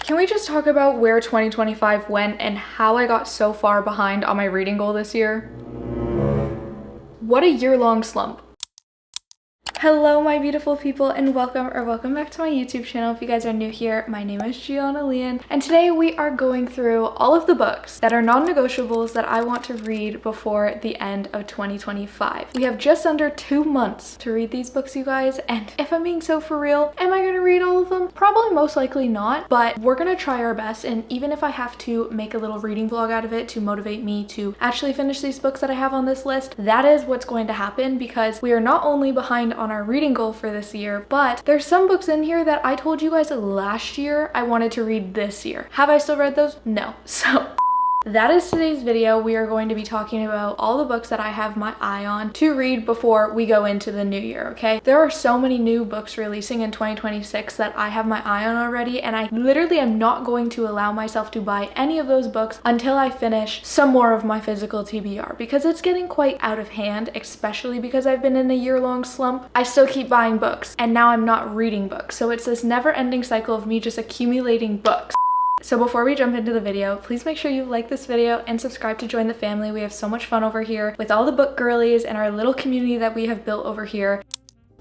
Can we just talk about where 2025 went and how I got so far behind on my reading goal this year? What a year-long slump. Hello my beautiful people, and welcome back to my YouTube channel. If you guys are new here, my name is Gianna Lian, and today we are going through all of the books that are non-negotiables that I want to read before the end of 2025. We have just under 2 months to read these books, you guys, and if I'm being so for real, am I gonna read all of them? Probably most likely not, but we're gonna try our best, and even if I have to make a little reading vlog out of it to motivate me to actually finish these books that I have on this list, that is what's going to happen, because we are not only behind on our reading goal for this year, but there's some books in here that I told you guys last year I wanted to read this year. Have I still read those? No. So that is today's video. We are going to be talking about all the books that I have my eye on to read before we go into the new year, okay? There are so many new books releasing in 2026 that I have my eye on already, and I literally am not going to allow myself to buy any of those books until I finish some more of my physical TBR, because it's getting quite out of hand, especially because I've been in a year-long slump. I still keep buying books, and now I'm not reading books, so it's this never-ending cycle of me just accumulating books. So before we jump into the video, please make sure you like this video and subscribe to join the family. We have so much fun over here with all the book girlies and our little community that we have built over here.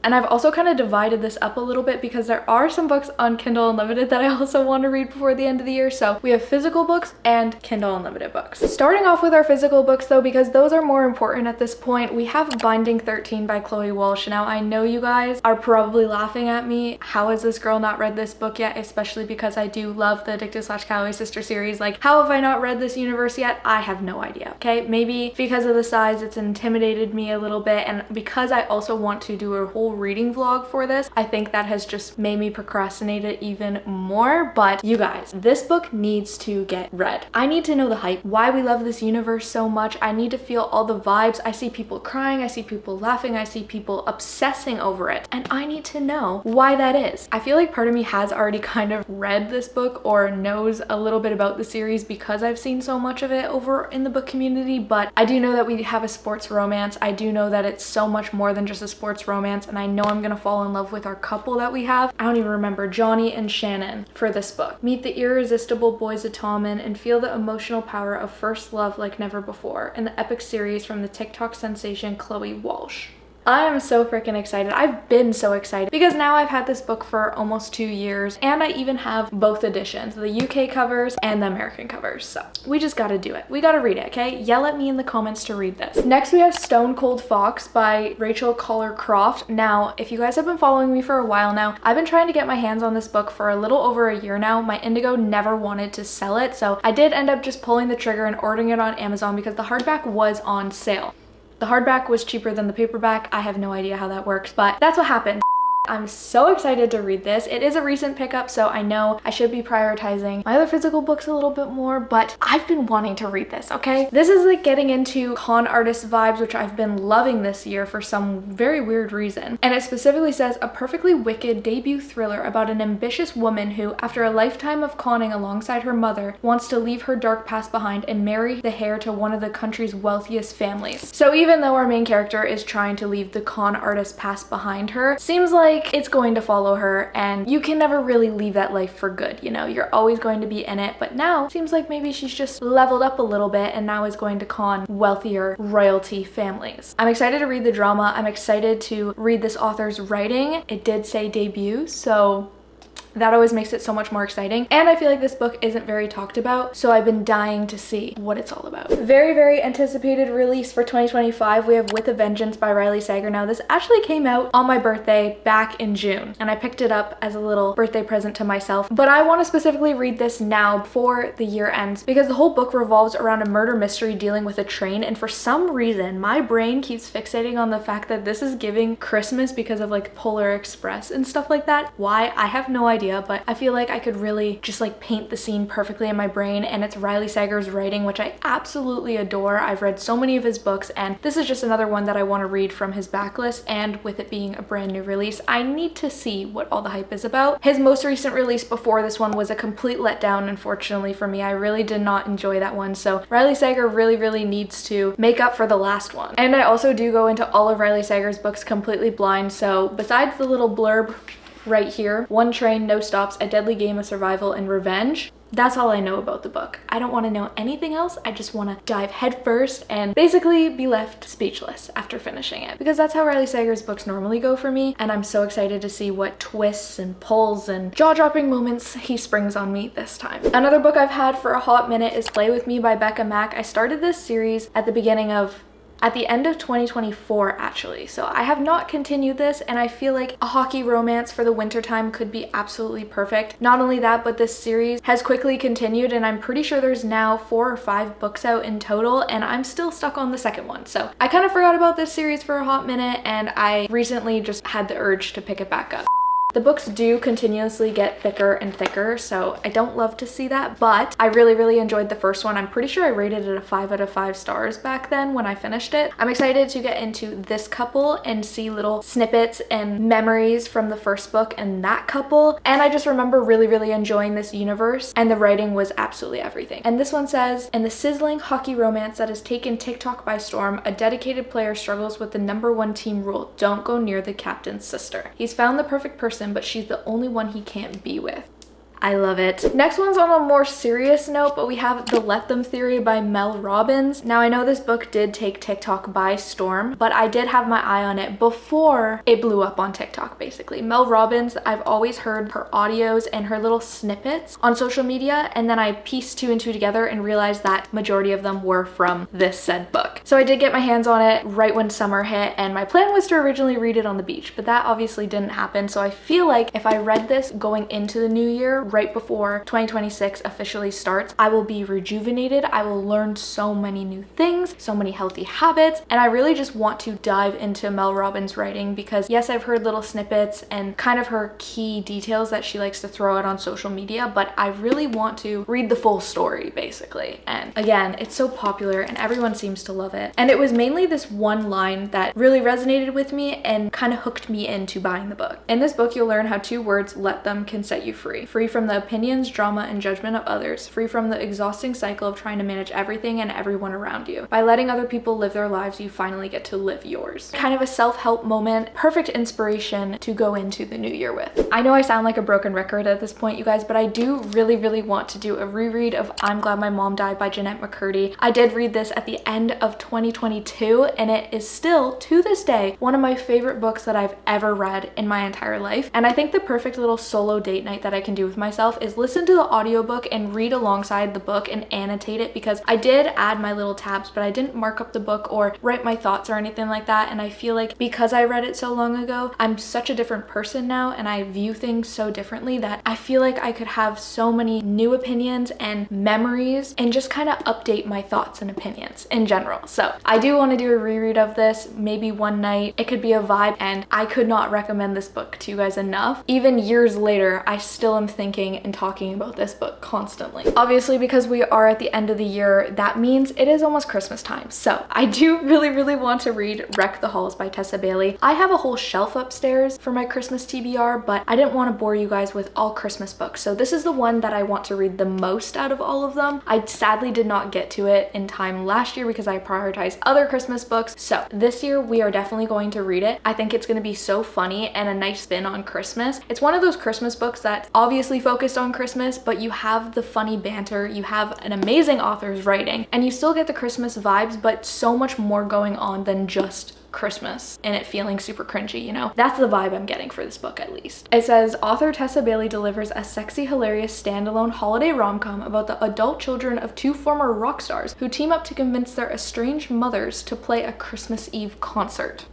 And I've also kind of divided this up a little bit because there are some books on Kindle Unlimited that I also want to read before the end of the year. So we have physical books and Kindle Unlimited books. Starting off with our physical books though, because those are more important at this point, we have Binding 13 by Chloe Walsh. Now I know you guys are probably laughing at me. How has this girl not read this book yet? Especially because I do love the Addicted/Calloway Sister series. Like, how have I not read this universe yet? I have no idea, okay? Maybe because of the size, it's intimidated me a little bit, and because I also want to do a whole reading vlog for this, I think that has just made me procrastinate it even more. But you guys, this book needs to get read. I need to know the hype, why we love this universe so much. I need to feel all the vibes. I see people crying, I see people laughing, I see people obsessing over it, and I need to know why that is. I feel like part of me has already kind of read this book or knows a little bit about the series because I've seen so much of it over in the book community, but I do know that we have a sports romance. I do know that it's so much more than just a sports romance, and I know I'm gonna fall in love with our couple that we have. I don't even remember, Johnny and Shannon, for this book. Meet the irresistible boys of Tommen and feel the emotional power of first love like never before in the epic series from the TikTok sensation Chloe Walsh. I am so freaking excited. I've been so excited because now I've had this book for almost 2 years, and I even have both editions, the UK covers and the American covers. So we just gotta do it. We gotta read it, okay? Yell at me in the comments to read this. Next we have Stone Cold Fox by Rachel Collar Croft. Now, if you guys have been following me for a while now, I've been trying to get my hands on this book for a little over a year now. My Indigo never wanted to sell it, so I did end up just pulling the trigger and ordering it on Amazon because the hardback was on sale. The hardback was cheaper than the paperback. I have no idea how that works, but that's what happened. I'm so excited to read this. It is a recent pickup, so I know I should be prioritizing my other physical books a little bit more, but I've been wanting to read this, okay? This is like getting into con artist vibes, which I've been loving this year for some very weird reason. And it specifically says a perfectly wicked debut thriller about an ambitious woman who, after a lifetime of conning alongside her mother, wants to leave her dark past behind and marry the heir to one of the country's wealthiest families. So even though our main character is trying to leave the con artist past behind her, seems like it's going to follow her, and you can never really leave that life for good, you know? You're always going to be in it, but now seems like maybe she's just leveled up a little bit and now is going to con wealthier royalty families. I'm excited to read the drama. I'm excited to read this author's writing. It did say debut, so that always makes it so much more exciting. And I feel like this book isn't very talked about, so I've been dying to see what it's all about. Very, very anticipated release for 2025. We have With a Vengeance by Riley Sager. Now, this actually came out on my birthday back in June, and I picked it up as a little birthday present to myself. But I want to specifically read this now before the year ends because the whole book revolves around a murder mystery dealing with a train, and for some reason, my brain keeps fixating on the fact that this is giving Christmas because of like Polar Express and stuff like that. Why? I have no idea. But I feel like I could really just like paint the scene perfectly in my brain, and it's Riley Sager's writing, which I absolutely adore. I've read so many of his books, and this is just another one that I want to read from his backlist, and with it being a brand new release, I need to see what all the hype is about. His most recent release before this one was a complete letdown, unfortunately for me. I really did not enjoy that one, so Riley Sager really needs to make up for the last one. And I also do go into all of Riley Sager's books completely blind, so besides the little blurb right here. One train, no stops, a deadly game of survival and revenge. That's all I know about the book. I don't want to know anything else. I just want to dive headfirst and basically be left speechless after finishing it, because that's how Riley Sager's books normally go for me, and I'm so excited to see what twists and pulls and jaw-dropping moments he springs on me this time. Another book I've had for a hot minute is Play With Me by Becca Mack. I started this series at the end of 2024 actually, so I have not continued this, and I feel like a hockey romance for the wintertime could be absolutely perfect. Not only that, but this series has quickly continued, and I'm pretty sure there's now 4 or 5 books out in total, and I'm still stuck on the second one. So I kind of forgot about this series for a hot minute, and I recently just had the urge to pick it back up. The books do continuously get thicker and thicker, so I don't love to see that, but I really enjoyed the first one. I'm pretty sure I rated it a 5 out of 5 stars back then when I finished it. I'm excited to get into this couple and see little snippets and memories from the first book and that couple, and I just remember really enjoying this universe, and the writing was absolutely everything. And this one says, in the sizzling hockey romance that has taken TikTok by storm, a dedicated player struggles with the #1 team rule: don't go near the captain's sister. He's found the perfect person, but she's the only one he can't be with. I love it. Next one's on a more serious note, but we have The Let Them Theory by Mel Robbins. Now, I know this book did take TikTok by storm, but I did have my eye on it before it blew up on TikTok, basically. Mel Robbins, I've always heard her audios and her little snippets on social media, and then I pieced 2 and 2 together and realized that majority of them were from this said book. So I did get my hands on it right when summer hit, and my plan was to originally read it on the beach, but that obviously didn't happen. So I feel like if I read this going into the new year, right before 2026 officially starts, I will be rejuvenated. I will learn so many new things, so many healthy habits, and I really just want to dive into Mel Robbins' writing, because yes, I've heard little snippets and kind of her key details that she likes to throw out on social media, but I really want to read the full story, basically. And again, it's so popular and everyone seems to love it. And it was mainly this one line that really resonated with me and kind of hooked me into buying the book. In this book, you'll learn how 2 words, let them, can set you free. Free from the opinions, drama, and judgment of others. Free from the exhausting cycle of trying to manage everything and everyone around you. By letting other people live their lives, you finally get to live yours. Kind of a self-help moment, perfect inspiration to go into the new year with. I know I sound like a broken record at this point, you guys, but I do really want to do a reread of I'm Glad My Mom Died by Jeanette McCurdy. I did read this at the end of 2022, and it is still, to this day, one of my favorite books that I've ever read in my entire life. And I think the perfect little solo date night that I can do with myself is listen to the audiobook and read alongside the book and annotate it, because I did add my little tabs, but I didn't mark up the book or write my thoughts or anything like that. And I feel like because I read it so long ago, I'm such a different person now, and I view things so differently that I feel like I could have so many new opinions and memories and just kind of update my thoughts and opinions in general. So I do want to do a reread of this, maybe one night. It could be a vibe, and I could not recommend this book to you guys enough. Even years later, I still am thinking and talking about this book constantly. Obviously, because we are at the end of the year, that means it is almost Christmas time. So I do really want to read Wreck the Halls by Tessa Bailey. I have a whole shelf upstairs for my Christmas TBR, but I didn't want to bore you guys with all Christmas books. So this is the one that I want to read the most out of all of them. I sadly did not get to it in time last year because I prioritized other Christmas books. So this year we are definitely going to read it. I think it's going to be so funny and a nice spin on Christmas. It's one of those Christmas books that obviously focused on Christmas, but you have the funny banter, you have an amazing author's writing, and you still get the Christmas vibes, but so much more going on than just Christmas and it feeling super cringy, you know? That's the vibe I'm getting for this book, at least. It says, author Tessa Bailey delivers a sexy, hilarious, standalone holiday rom-com about the adult children of 2 former rock stars who team up to convince their estranged mothers to play a Christmas Eve concert.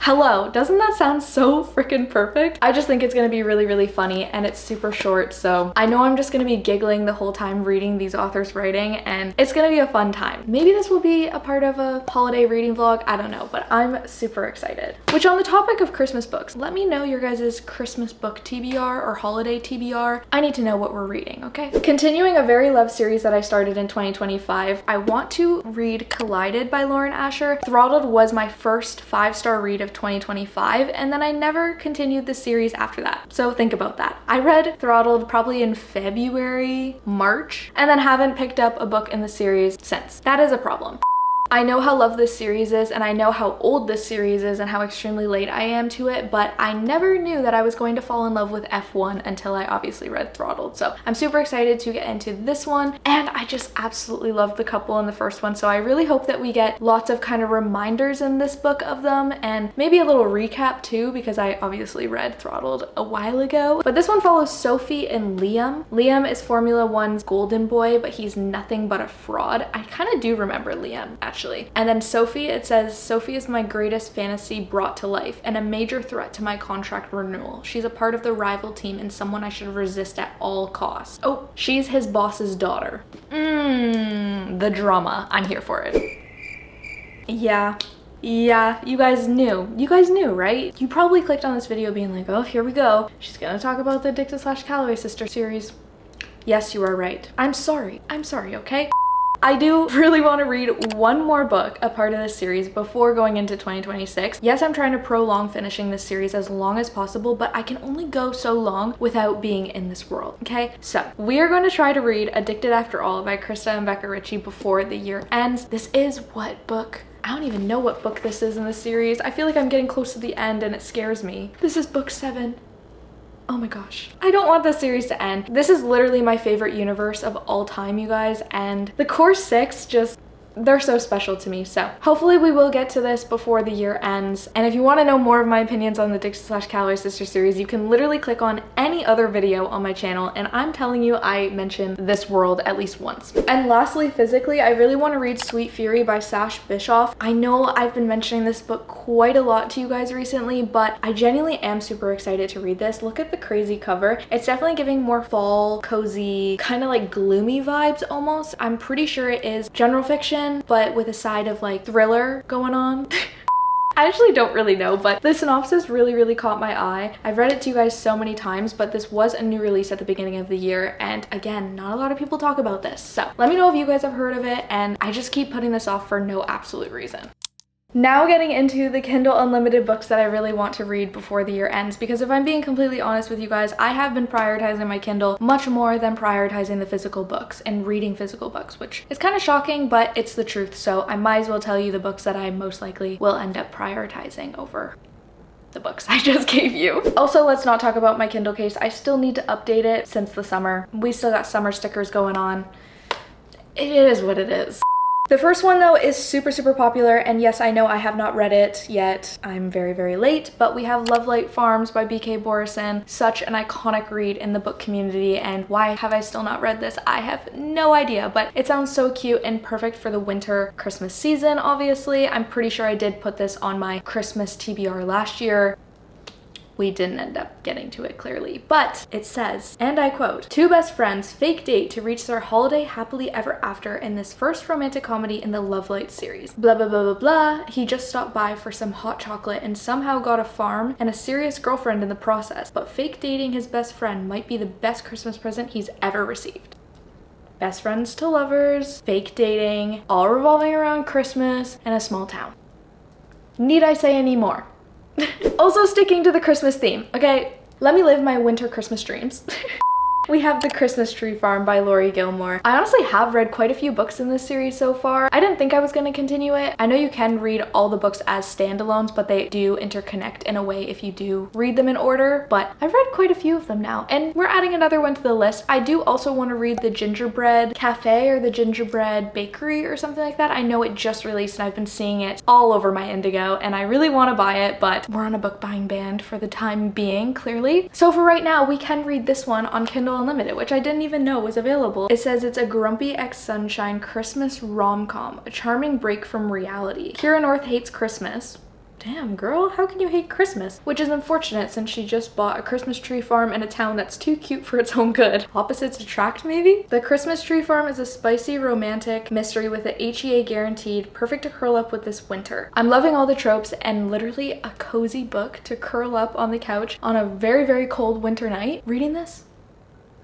Hello, doesn't that sound so freaking perfect? I just think it's gonna be really funny, and it's super short, so I know I'm just gonna be giggling the whole time reading these authors' writing, and it's gonna be a fun time. Maybe this will be a part of a holiday reading vlog, I don't know, but I'm super excited. Which, on the topic of Christmas books, let me know your guys' Christmas book TBR or holiday TBR. I need to know what we're reading, okay? Continuing a very loved series that I started in 2025, I want to read Collided by Lauren Asher. Throttled was my first 5-star read of 2025, and then I never continued the series after that. So think about that. I read Throttled probably in February, March, and then haven't picked up a book in the series since. That is a problem. I know how loved this series is, and I know how old this series is and how extremely late I am to it, but I never knew that I was going to fall in love with F1 until I obviously read Throttled. So I'm super excited to get into this one, and I just absolutely loved the couple in the first one, so I really hope that we get lots of kind of reminders in this book of them, and maybe a little recap too, because I obviously read Throttled a while ago. But this one follows Sophie and Liam. Liam is Formula One's golden boy, but he's nothing but a fraud. I kind of do remember Liam, actually. And then Sophie, it says, Sophie is my greatest fantasy brought to life and a major threat to my contract renewal. She's a part of the rival team and someone I should resist at all costs. Oh, she's his boss's daughter. The drama. I'm here for it. Yeah, you guys knew. You guys knew, right? You probably clicked on this video being like, oh, here we go. She's gonna talk about the Addicted/Calloway Sister series. Yes, you are right. I'm sorry, okay? I do really want to read one more book, a part of this series, before going into 2026. Yes, I'm trying to prolong finishing this series as long as possible, but I can only go so long without being in this world, okay? So we are going to try to read Addicted After All by Krista and Becca Ritchie before the year ends. This is what book? I don't even know what book this is in the series. I feel like I'm getting close to the end and it scares me. This is book 7. Oh my gosh. I don't want this series to end. This is literally my favorite universe of all time, you guys, and the core 6 just, they're so special to me. So hopefully we will get to this before the year ends. And if you want to know more of my opinions on the Addicted/Calloway Sister series, you can literally click on any other video on my channel, and I'm telling you, I mention this world at least once. And lastly, physically, I really want to read Sweet Fury by Sash Bischoff. I know I've been mentioning this book quite a lot to you guys recently, but I genuinely am super excited to read this. Look at the crazy cover. It's definitely giving more fall, cozy, kind of like gloomy vibes almost. I'm pretty sure it is general fiction, but with a side of like thriller going on. I actually don't really know, but the synopsis really caught my eye. I've read it to you guys so many times, but this was a new release at the beginning of the year, and again, not a lot of people talk about this. So let me know if you guys have heard of it, and I just keep putting this off for no absolute reason. Now getting into the Kindle Unlimited books that I really want to read before the year ends, because if I'm being completely honest with you guys, I have been prioritizing my Kindle much more than prioritizing the physical books and reading physical books, which is kind of shocking, but it's the truth. So I might as well tell you the books that I most likely will end up prioritizing over the books I just gave you. Also, let's not talk about my Kindle case. I still need to update it since the summer. We still got summer stickers going on. It is what it is. The first one though is super popular, and yes, I know I have not read it yet. I'm very late, but we have Lovelight Farms by BK Borison, such an iconic read in the book community, and why have I still not read this? I have no idea, but it sounds so cute and perfect for the winter Christmas season, obviously. I'm pretty sure I did put this on my Christmas TBR last year. We didn't end up getting to it clearly, but it says, and I quote, "Two best friends fake date to reach their holiday happily ever after in this first romantic comedy in the Lovelight series. Blah blah blah blah blah. He just stopped by for some hot chocolate and somehow got a farm and a serious girlfriend in the process, but fake dating his best friend might be the best Christmas present he's ever received." Best friends to lovers, fake dating, all revolving around Christmas and a small town. Need I say any more? Also sticking to the Christmas theme, okay? Let me live my winter Christmas dreams. We have The Christmas Tree Farm by Laurie Gilmore. I honestly have read quite a few books in this series so far. I didn't think I was going to continue it. I know you can read all the books as standalones, but they do interconnect in a way if you do read them in order, but I've read quite a few of them now, and we're adding another one to the list. I do also want to read The Gingerbread Cafe or The Gingerbread Bakery or something like that. I know it just released and I've been seeing it all over my Indigo, and I really want to buy it, but we're on a book buying ban for the time being, clearly. So for right now, we can read this one on Kindle Unlimited, which I didn't even know was available. It says it's a grumpy ex-sunshine Christmas rom-com, a charming break from reality. Kira North hates Christmas. Damn, girl, how can you hate Christmas? Which is unfortunate since she just bought a Christmas tree farm in a town that's too cute for its own good. Opposites attract, maybe? The Christmas Tree Farm is a spicy romantic mystery with an HEA guaranteed, perfect to curl up with this winter. I'm loving all the tropes and literally a cozy book to curl up on the couch on a very cold winter night. Reading this?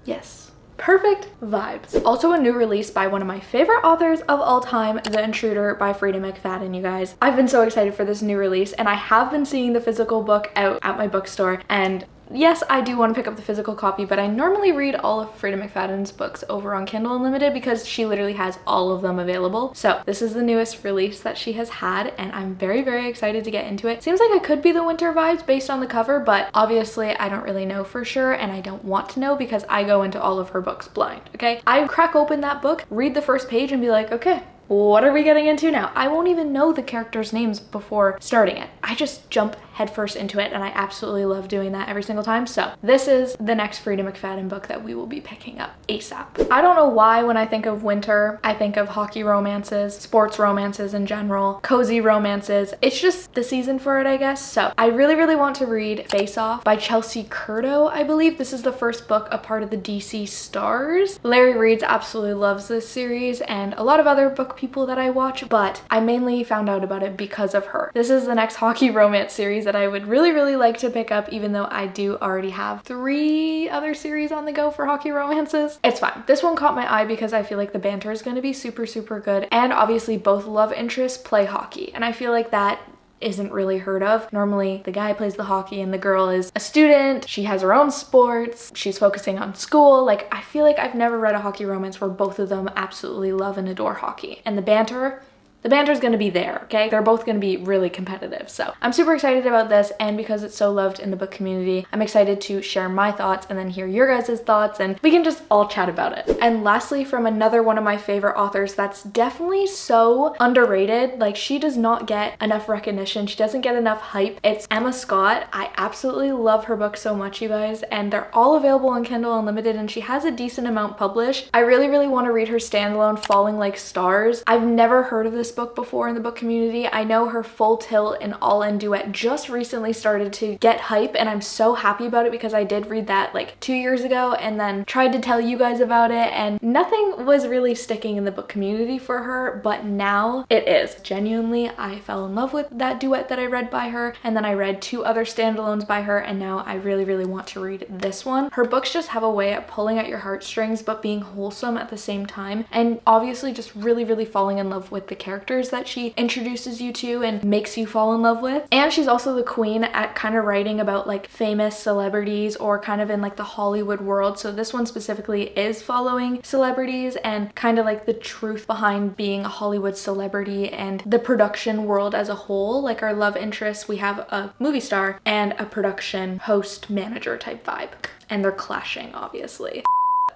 Yes. Perfect vibes. Also a new release by one of my favorite authors of all time, The Intruder by Frida McFadden, you guys. I've been so excited for this new release, and I have been seeing the physical book out at my bookstore, and yes, I do want to pick up the physical copy, but I normally read all of Freida McFadden's books over on Kindle Unlimited because she literally has all of them available. So this is the newest release that she has had, and I'm very, very excited to get into it. Seems like it could be the winter vibes based on the cover, but obviously I don't really know for sure, and I don't want to know because I go into all of her books blind, okay? I crack open that book, read the first page, and be like, okay, what are we getting into now? I won't even know the characters' names before starting it. I just jump headfirst into it, and I absolutely love doing that every single time. So this is the next Freida McFadden book that we will be picking up ASAP. I don't know why when I think of winter, I think of hockey romances, sports romances in general, cozy romances. It's just the season for it, I guess. So I really, really want to read Face Off by Chelsea Curto, I believe. This is the first book, a part of the DC Stars. Larry Reads absolutely loves this series and a lot of other book people that I watch, but I mainly found out about it because of her. This is the next hockey romance series that I would really, really like to pick up, even though I do already have 3 other series on the go for hockey romances. It's fine. This one caught my eye because I feel like the banter is going to be super, super good, and obviously both love interests play hockey, and I feel like that isn't really heard of. Normally the guy plays the hockey and the girl is a student. She has her own sports. She's focusing on school. Like, I feel like I've never read a hockey romance where both of them absolutely love and adore hockey. And the banter's gonna be there, okay? They're both gonna be really competitive. So I'm super excited about this, and because it's so loved in the book community, I'm excited to share my thoughts and then hear your guys' thoughts, and we can just all chat about it. And lastly, from another one of my favorite authors that's definitely so underrated, like she does not get enough recognition, she doesn't get enough hype. It's Emma Scott. I absolutely love her books so much, you guys, and they're all available on Kindle Unlimited, and she has a decent amount published. I really, really want to read her standalone Falling Like Stars. I've never heard of this book before in the book community. I know her Full Tilt and All In Duet just recently started to get hype, and I'm so happy about it because I did read that like 2 years ago and then tried to tell you guys about it, and nothing was really sticking in the book community for her, but now it is. Genuinely, I fell in love with that duet that I read by her, and then I read 2 other standalones by her, and now I really, really want to read this one. Her books just have a way at pulling at your heartstrings but being wholesome at the same time, and obviously just really, really falling in love with the characters that she introduces you to and makes you fall in love with. And she's also the queen at kind of writing about like famous celebrities or kind of in like the Hollywood world. So this one specifically is following celebrities and kind of like the truth behind being a Hollywood celebrity and the production world as a whole. Like our love interests, we have a movie star and a production host manager type vibe, and they're clashing obviously.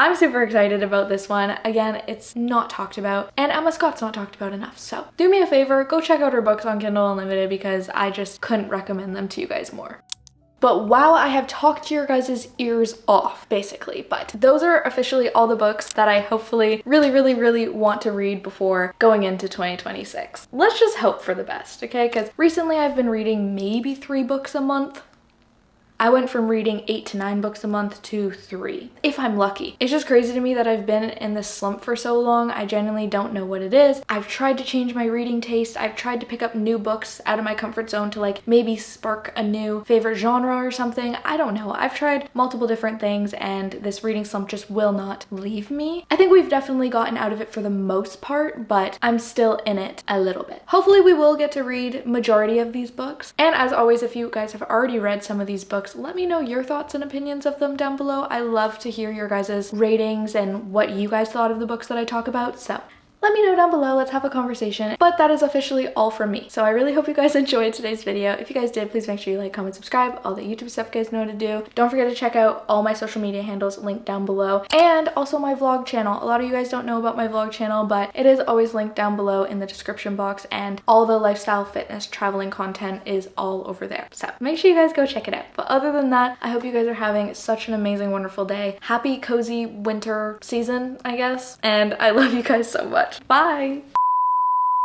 I'm super excited about this one. Again, it's not talked about, and Emma Scott's not talked about enough. So do me a favor, go check out her books on Kindle Unlimited because I just couldn't recommend them to you guys more. But wow, I have talked your guys' ears off, basically. But those are officially all the books that I hopefully really, really, really want to read before going into 2026. Let's just hope for the best, okay? Because recently I've been reading maybe 3 books a month. I went from reading 8 to 9 books a month to 3, if I'm lucky. It's just crazy to me that I've been in this slump for so long. I genuinely don't know what it is. I've tried to change my reading taste. I've tried to pick up new books out of my comfort zone to like maybe spark a new favorite genre or something. I don't know. I've tried multiple different things, and this reading slump just will not leave me. I think we've definitely gotten out of it for the most part, but I'm still in it a little bit. Hopefully we will get to read majority of these books. And as always, if you guys have already read some of these books, let me know your thoughts and opinions of them down below. I love to hear your guys' ratings and what you guys thought of the books that I talk about. So let me know down below, let's have a conversation. But that is officially all from me. So I really hope you guys enjoyed today's video. If you guys did, please make sure you like, comment, subscribe, all the YouTube stuff you guys know to do. Don't forget to check out all my social media handles linked down below, and also my vlog channel. A lot of you guys don't know about my vlog channel, but it is always linked down below in the description box, and all the lifestyle, fitness, traveling content is all over there. So make sure you guys go check it out. But other than that, I hope you guys are having such an amazing, wonderful day. Happy, cozy winter season, I guess. And I love you guys so much. Bye.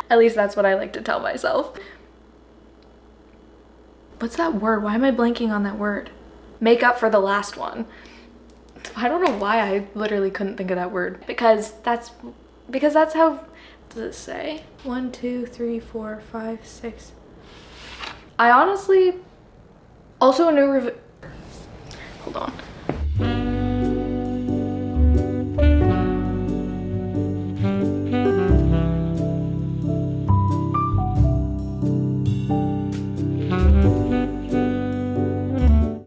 At least that's what I like to tell myself. What's that word? Why am I blanking on that word? Make up for the last one. I don't know why I literally couldn't think of that word. Because that's how, does it say? 1, 2, 3, 4, 5, 6. I honestly, also a new hold on.